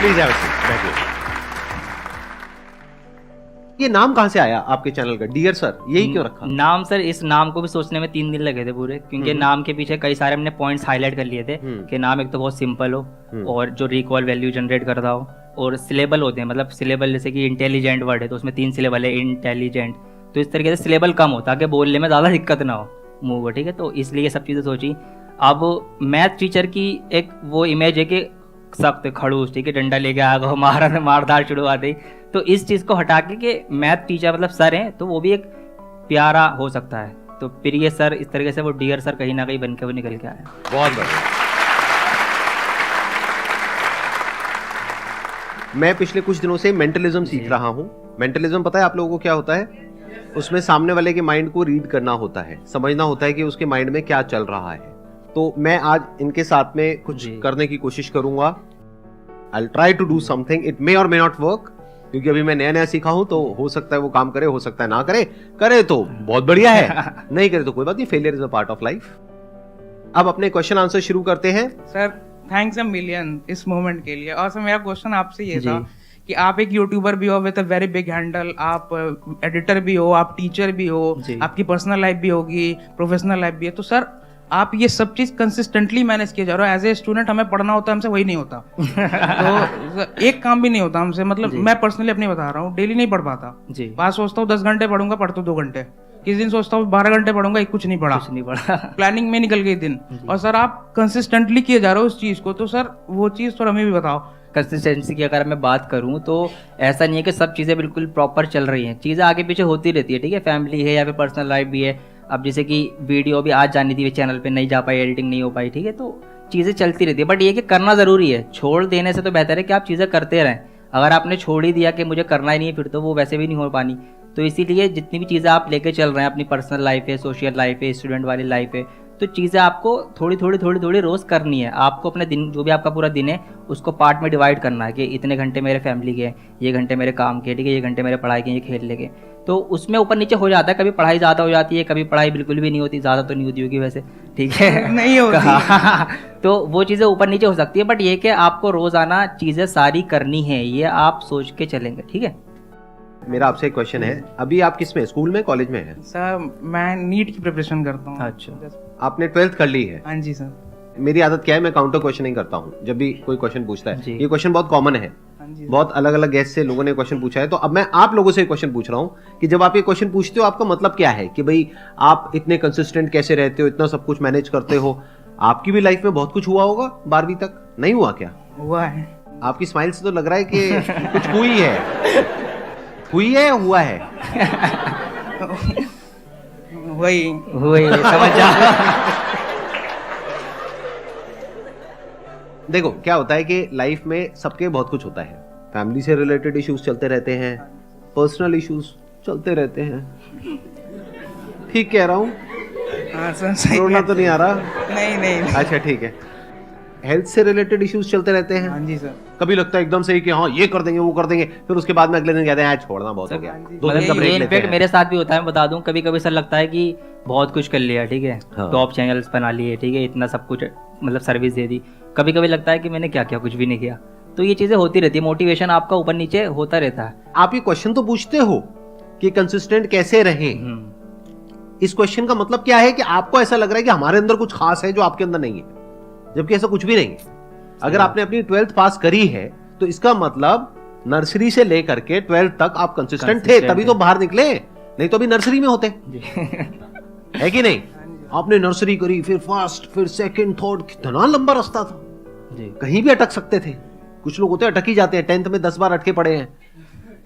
Please have a seat, बैठिए। ये नाम कहाँ से आया आपके चैनल का, डियर सर, यही क्यों रखा? नाम सर, इस नाम को भी सोचने में 3 दिन लगे थे पूरे, क्योंकि नाम के पीछे कई सारे हमने पॉइंट्स हाईलाइट कर लिए थे कि नाम एक तो बहुत सिंपल हो और जो रिकॉल वैल्यू जनरेट करता हो, और सिलेबल होते हैं, मतलब सिलेबल जैसे कि इंटेलिजेंट वर्ड है तो उसमें 3 सिलेबल है, इंटेलिजेंट, तो इस तरीके से सिलेबल कम हो ताकि बोलने में ज़्यादा दिक्कत ना हो मुँह को, ठीक है। तो इसलिए ये सब चीज़ें सोची। अब मैथ टीचर की एक वो इमेज है कि सख्त खड़ूस, ठीक है, डंडा लेके आ गो, मारदार शुरू आ गई, तो इस चीज़ को हटा के मैथ टीचर मतलब सर हैं तो वो भी एक प्यारा हो सकता है, तो प्रिय सर, इस तरीके से वो डियर सर कहीं ना कहीं बन के वो निकल के आया। बहुत बढ़िया। मैं पिछले कुछ दिनों से मेंटलिज्म सीख रहा हूँ। मेंटलिज्म पता है आप लोगों को क्या होता है? उसमें सामने वाले के माइंड को रीड करना होता है, समझना होता है कि उसके माइंड में क्या चल रहा है। तो मैं आज इनके साथ में कुछ करने की कोशिश करूंगा। I'll try to do something. It may or may not work, क्योंकि अभी मैं नया नया सीखा हूं, तो हो सकता है वो काम करे, हो सकता है ना करे। करे तो बहुत बढ़िया है, नहीं करे तो कोई बात नहीं, failure is a part of life. अब अपने क्वेश्चन आंसर शुरू करते हैं। सर थैंक्स अ मिलियन इस मोमेंट के लिए। और सर मेरा क्वेश्चन आपसे ये था कि आप एक यूट्यूबर भी हो with a very big handle, आप एडिटर भी हो, आप टीचर भी हो, आपकी पर्सनल लाइफ भी होगी, प्रोफेशनल लाइफ भी है, तो सर आप ये सब चीज कंसिस्टेंटली मैनेज किया जा रहा है। एज ए स्टूडेंट हमें पढ़ना होता है, हमसे वही नहीं होता। तो एक काम भी नहीं होता हमसे, मतलब मैं पर्सनली अपनी बता रहा हूँ, डेली नहीं पढ़ पाता। बात सोचता हूँ 10 घंटे पढ़ूंगा, पढ़ता हूँ 2 घंटे, किस दिन सोचता हूँ 12 घंटे पढ़ूंगा, कुछ नहीं पढ़ा, प्लानिंग में निकल गई दिन। और सर आप कंसिस्टेंटली किए जा रहे हो उस चीज को, तो सर वो चीज थोड़ा हमें भी बताओ। कंसिस्टेंसी की अगर मैं बात करूं तो ऐसा नहीं है कि सब चीज़ें बिल्कुल प्रॉपर चल रही हैं, चीज़ें आगे पीछे होती रहती है, ठीक है, फैमिली है या फिर पर्सनल लाइफ भी है। अब जैसे कि वीडियो भी आज जानी थी चैनल पे, नहीं जा पाई, एडिटिंग नहीं हो पाई, ठीक है, तो चीज़ें चलती रहती है, बट ये कि करना ज़रूरी है। छोड़ देने से तो बेहतर है कि आप चीज़ें करते रहें। अगर आपने छोड़ ही दिया कि मुझे करना ही नहीं है, फिर तो वो वैसे भी नहीं हो पानी। तो इसीलिए जितनी भी चीज़ें आप लेके चल रहे हैं, अपनी पर्सनल लाइफ है, सोशल लाइफ है, स्टूडेंट वाली लाइफ है, तो चीज़ें आपको थोड़ी थोड़ी रोज़ करनी है। आपको अपने दिन, जो भी आपका पूरा दिन है, उसको पार्ट में डिवाइड करना है कि इतने घंटे मेरे फैमिली के, ये घंटे मेरे काम के, ठीक है, ये घंटे मेरे पढ़ाई के, ये खेलने के। तो उसमें ऊपर नीचे हो जाता है, कभी पढ़ाई ज़्यादा हो जाती है, कभी पढ़ाई बिल्कुल भी नहीं होती, ज़्यादा तो नहीं होती होगी वैसे, ठीक है, नहीं होती। तो वो चीज़ें ऊपर नीचे हो सकती है, बट ये कि आपको रोज़ाना चीज़ें सारी करनी है, ये आप सोच के चलेंगे, ठीक है। मेरा आपसे एक क्वेश्चन है, अभी आप किस में, स्कूल में, कॉलेज में है? सर मैं नीट की प्रिपरेशन करता हूँ। अच्छा, आपने 12th कर ली है? हाँ जी सर। मेरी आदत क्या है, मैं काउंटर क्वेश्चनिंग करता हूँ जब भी कोई क्वेश्चन पूछता है। ये क्वेश्चन बहुत कॉमन है, बहुत अलग अलग गेस्ट से लोगों ने क्वेश्चन पूछा है। तो अब मैं आप लोगों से क्वेश्चन पूछ रहा हूँ कि जब आप ये क्वेश्चन पूछते हो, आपका मतलब क्या है कि भाई आप इतने कंसिस्टेंट कैसे रहते हो, इतना सब कुछ मैनेज करते हो? आपकी भी लाइफ में बहुत कुछ हुआ होगा 12वीं तक, नहीं हुआ क्या? हुआ है। आपकी स्माइल से तो लग रहा है कि कुछ हुई है। हुई है या हुआ है? वही समझ जा। देखो क्या होता है कि लाइफ में सबके बहुत कुछ होता है, फैमिली से रिलेटेड इश्यूज चलते रहते हैं, पर्सनल इश्यूज चलते रहते हैं। ठीक कह रहा हूँ? हाँ सर, सही। रोना तो नहीं आ रहा? नहीं। अच्छा ठीक है। हेल्थ से रिलेटेड इश्यूज चलते रहते हैं। हाँ जी सर। कभी लगता है एकदम से कि हाँ ये कर देंगे, वो कर देंगे, फिर उसके बाद में अगले दिन कहते हैं छोड़ना बहुत हो गया, 2 दिन का ब्रेक लेते हैं। मेरे साथ भी होता है, मैं बता दूं, कभी कभी सर लगता है कि बहुत कुछ कर लिया, ठीक है, टॉप चैनल्स बना लिए, ठीक है, इतना सब कुछ मतलब सर्विस दे दी। कभी कभी लगता है कि मैंने क्या किया, कुछ भी नहीं किया। तो ये चीजें होती रहती है, मोटिवेशन आपका ऊपर नीचे होता रहता है। आप ये क्वेश्चन तो पूछते हो कि कंसिस्टेंट कैसे रहें। इस क्वेश्चन का मतलब क्या है कि आपको ऐसा लग रहा है कि हमारे अंदर कुछ खास है जो आपके अंदर नहीं है, जबकि ऐसा कुछ भी नहीं है। अगर आपने अपनी 12th पास करी है तो इसका मतलब नर्सरी से लेकर के 12th तक आप कंसिस्टेंट थे, तभी तो बाहर निकले, नहीं तो अभी नर्सरी में होते। है कि नहीं? आपने नर्सरी करी, फिर फर्स्ट, फिर सेकंड, थर्ड, कितना लंबा रास्ता था, कहीं भी अटक सकते थे। कुछ लोग होते हैं अटक ही जाते हैं, 10th में 10 बार अटके पड़े हैं।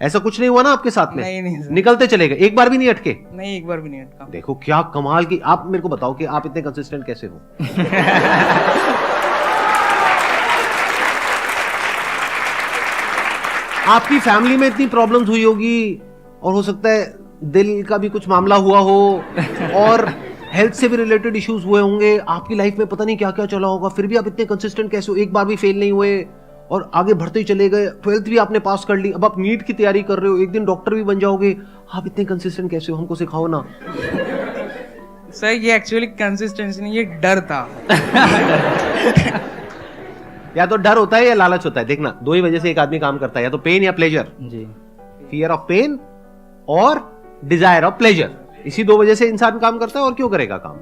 ऐसा कुछ नहीं हुआ ना आपके साथ में? नहीं निकलते चले गए, एक बार भी नहीं अटके? नहीं, एक बार भी नहीं अटका। देखो क्या कमाल की। आप मेरे को बताओ कि आप इतने कंसिस्टेंट कैसे हो? आपकी फैमिली में इतनी प्रॉब्लम्स हुई होगी, और हो सकता है दिल का भी कुछ मामला हुआ हो, और हेल्थ से भी रिलेटेड इश्यूज हुए होंगे, आपकी लाइफ में पता नहीं क्या क्या चला होगा, फिर भी आप इतने कंसिस्टेंट कैसे हो? एक बार भी फेल नहीं हुए और आगे बढ़ते ही चले गए। 12th भी आपने पास कर ली, अब आप नीट की तैयारी कर रहे हो, एक दिन डॉक्टर भी बन जाओगे। आप इतने कंसिस्टेंट कैसे हो? हमको सिखाओ ना। सर ये एक्चुअली कंसिस्टेंसी नहीं, ये डर था। या तो डर होता है या लालच होता है। देखना, दो ही वजह से एक आदमी काम करता है, या तो पेन या प्लेजर। जी, फियर ऑफ पेन और डिजायर ऑफ प्लेजर, इसी दो वजह से इंसान काम करता है। और क्यों करेगा काम,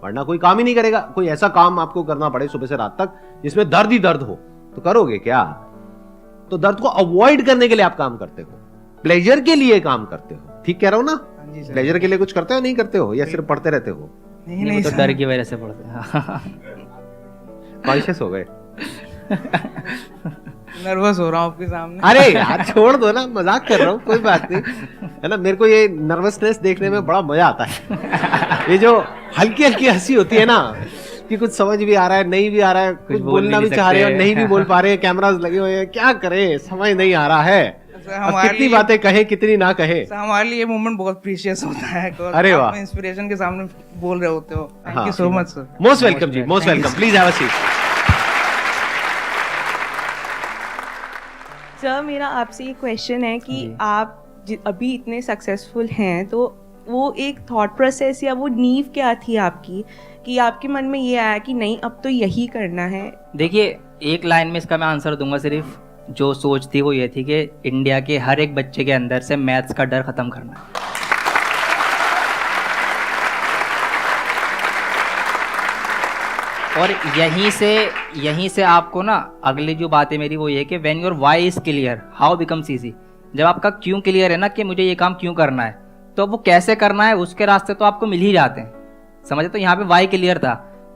वरना कोई काम ही नहीं करेगा। कोई ऐसा काम आपको करना पड़े सुबह से रात तक जिसमें दर्द ही दर्द हो, तो करोगे क्या? तो दर्द को अवॉइड करने के लिए आप काम करते हो, प्लेजर के लिए काम करते हो। ठीक कह रहा हूं ना? प्लेजर के लिए कुछ करते हो नहीं करते हो, या सिर्फ पढ़ते रहते हो? नहीं तो डर की वजह से पढ़ते हैं। कॉन्शियस हो गए? नर्वस हो रहा हूँ आपके सामने। अरे यार छोड़ दो ना, मजाक कर रहा हूँ, कोई बात नहीं है ना। मेरे को ये नर्वसनेस देखने में बड़ा मजा आता है। ये जो हल्की हल्की हंसी होती है ना, कि कुछ समझ भी आ रहा है, नहीं भी आ रहा है, कुछ बोलना भी चाह रहे हैं और नहीं भी बोल पा रहे हैं, कैमरास लगे हुए हैं, क्या करें समझ नहीं आ रहा है। अब कितनी बातें कहे कितनी ना कहे। हमारे लिए ये मोमेंट बहुत प्रीशियस होता है। अरे वाह, इंस्पिरेशन के सामने बोल रहे होते हो। Thank you so much sir. Most welcome जी, most welcome. Please have a seat. Sir मेरा आपसे ये क्वेश्चन है कि आप अभी इतने सक्सेसफुल हैं, तो वो एक थॉट प्रोसेस या वो नींव क्या थी आपकी कि आपके मन में ये आया कि नहीं अब तो यही करना है? देखिए, एक लाइन में इसका मैं आंसर दूंगा। सिर्फ जो सोच थी वो ये थी कि इंडिया के हर एक बच्चे के अंदर से मैथ्स का डर खत्म करना है। और यहीं से आपको ना अगली जो बात है मेरी वो ये है कि when your why is clear how becomes easy. जब आपका क्यों क्लियर है ना कि मुझे ये काम क्यों करना है, तो वो कैसे करना है उसके रास्ते तो आपको मिल ही जाते हैं। समझे? तो यहाँ पे वाई क्लियर था।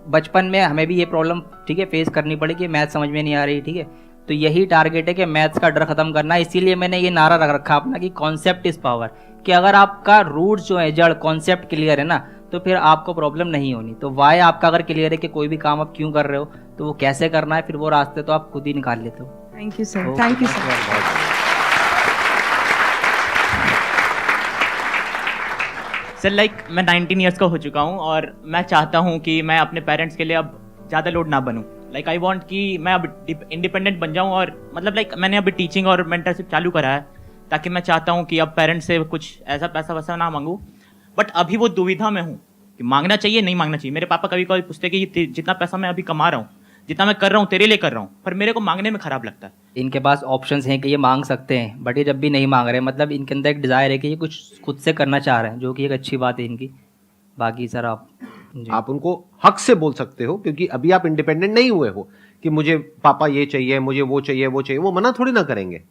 बचपन में हमें भी ये प्रॉब्लम ठीक है फेस करनी पड़ी कि मैथ समझ में नहीं आ रही, ठीक है। तो यही टारगेट है कि मैथ्स का डर खत्म करना। इसीलिए मैंने ये नारा रख रखा अपना कि कॉन्सेप्ट इज पावर, कि अगर आपका रूट जो है जड़ कॉन्सेप्ट क्लियर है ना, तो फिर आपको प्रॉब्लम नहीं होनी। तो वाई आपका अगर क्लियर है कि कोई भी काम आप क्यों कर रहे हो, तो वो कैसे करना है, फिर वो रास्ते तो आप खुद ही निकाल लेते हो। Thank you sir, thank you sir. Sir मैं 19 ईयर्स का हो चुका हूँ और मैं चाहता हूँ कि मैं अपने पेरेंट्स के लिए अब ज़्यादा लोड ना बनूँ। आई वांट कि मैं अब इंडिपेंडेंट बन जाऊँ। और मैंने अभी टीचिंग और मेंटरशिप चालू करा है, ताकि मैं चाहता हूँ कि अब पेरेंट्स से कुछ ऐसा पैसा वैसा ना मांगूँ। बट अभी वो दुविधा में हूँ कि मांगना चाहिए नहीं मांगना चाहिए। मेरे पापा कभी कभी पूछते कि जितना पैसा मैं अभी कमा रहा हूँ, जितना मैं कर रहा हूँ तेरे लिए कर रहा हूँ, पर मेरे को मांगने में खराब लगता है। इनके पास ऑप्शंस हैं कि ये मांग सकते हैं, बट ये जब भी नहीं मांग रहे, मतलब इनके अंदर एक डिज़ायर है कि ये कुछ खुद से करना चाह रहे हैं, जो कि एक अच्छी बात है इनकी। बाकी सर आप उनको हक से बोल सकते हो, क्योंकि अभी आप इंडिपेंडेंट नहीं हुए हो कि मुझे पापा ये चाहिए, मुझे वो चाहिए, वो चाहिए। वो मना थोड़ी ना करेंगे,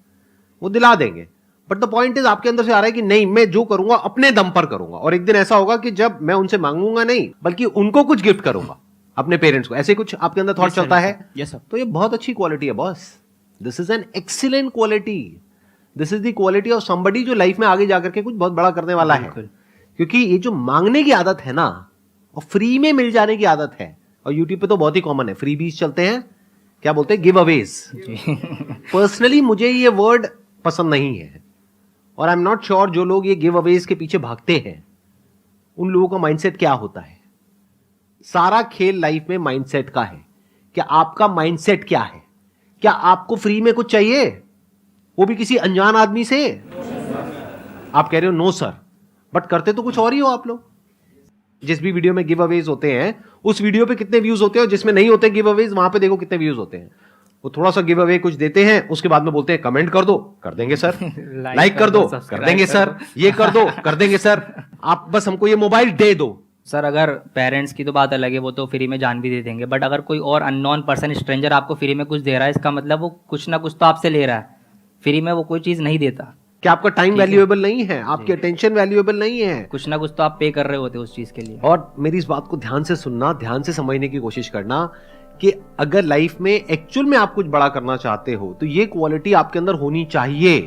वो दिला देंगे। बट द पॉइंट इज आपके अंदर से आ रहा है कि नहीं, मैं जो करूंगा अपने दम पर करूंगा। और एक दिन ऐसा होगा कि जब मैं उनसे मांगूंगा नहीं, बल्कि उनको कुछ गिफ्ट करूंगा, अपने पेरेंट्स को। ऐसे कुछ आपके अंदर थॉट चलता है? Yes sir. तो ये बहुत अच्छी क्वालिटी है boss. This is an excellent quality. This is the quality of somebody जो लाइफ में आगे जाकर के कुछ बहुत बड़ा करने वाला है। क्योंकि ये जो मांगने की आदत है ना, और फ्री में मिल जाने की आदत है, और यूट्यूब पे तो बहुत ही कॉमन है, फ्री बीज चलते हैं, क्या बोलते हैं, गिव अवेज। पर्सनली मुझे ये वर्ड पसंद नहीं है, और आई एम नॉट श्योर जो लोग ये गिव अवेज के पीछे भागते हैं उन लोगों का माइंडसेट क्या होता है। सारा खेल लाइफ में माइंडसेट का है। क्या आपका माइंडसेट क्या है? क्या आपको फ्री में कुछ चाहिए, वो भी किसी अनजान आदमी से? आप कह रहे हो नो सर, बट करते तो कुछ और ही हो आप लोग। जिस भी वीडियो में गिव अवेज होते हैं, उस वीडियो पे कितने व्यूज होते हैं, और जिसमें नहीं होते गिव अवेज, वहां पे देखो कितने व्यूज होते हैं। वो थोड़ा सा गिव अवे कुछ देते हैं, उसके बाद में बोलते हैं कमेंट कर दो, कर देंगे सर। लाइक कर दो, कर देंगे सर। ये कर दो, कर देंगे सर। आप बस हमको ये मोबाइल दे दो। सर अगर पेरेंट्स की तो बात अलग है, वो तो फ्री में जान भी दे देंगे, बट अगर कोई और अननोन पर्सन, स्ट्रेंजर आपको फ्री में कुछ दे रहा है, इसका मतलब वो कुछ ना कुछ तो आपसे ले रहा है। फ्री में वो कोई चीज़ नहीं देता। क्या आपका टाइम वैल्यूएबल नहीं है? आपकी अटेंशन वैल्यूएबल नहीं है? कुछ ना कुछ तो आप पे कर रहे होते उस चीज़ के लिए। और मेरी इस बात को ध्यान से सुनना, ध्यान से समझने की कोशिश करना कि अगर लाइफ में एक्चुअल में आप कुछ बड़ा करना चाहते हो, तो ये क्वालिटी आपके अंदर होनी चाहिए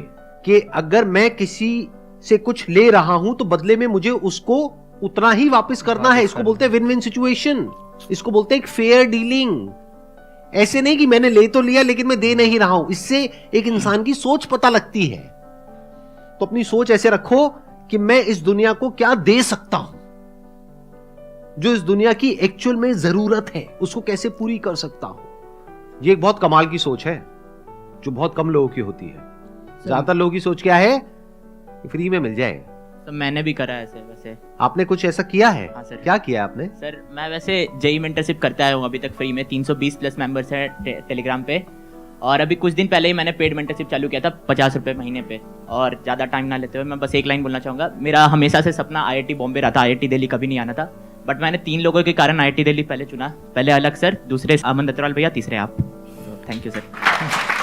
कि अगर मैं किसी से कुछ ले रहा हूं तो बदले में मुझे उसको उतना ही वापस करना है। इसको बोलते हैं विन विन सिचुएशन, इसको बोलते हैं एक फेयर डीलिंग। ऐसे नहीं कि मैंने ले तो लिया लेकिन मैं दे नहीं रहा हूं। इससे एक इंसान की सोच पता लगती है। तो अपनी सोच ऐसे रखो कि मैं इस दुनिया को क्या दे सकता हूं, जो इस दुनिया की एक्चुअल में जरूरत है उसको कैसे पूरी कर सकता हूं। ये एक बहुत कमाल की सोच है जो बहुत कम लोगों की होती है। ज्यादातर लोगों की सोच क्या है कि फ्री में मिल जाए, तो मैंने भी करा है ऐसे वैसे। आपने कुछ ऐसा किया है? हाँ सर। क्या किया आपने? सर मैं वैसे जेई मेंटरशिप करता आया हूँ अभी तक फ्री में, 320 प्लस मेंबर्स हैं टेलीग्राम पे, और अभी कुछ दिन पहले ही मैंने पेड मेंटरशिप चालू किया था 50 रुपये महीने पे। और ज़्यादा टाइम ना लेते हुए मैं बस एक लाइन बोलना चाहूँगा, मेरा हमेशा से सपना IIT बॉम्बे रहा था, IIT दिल्ली कभी नहीं आना था, बट मैंने 3 लोगों के कारण IIT दिल्ली पहले चुना, पहले अलग सर, दूसरे अमन दत्तवाल भैया, तीसरे आप। Thank you sir.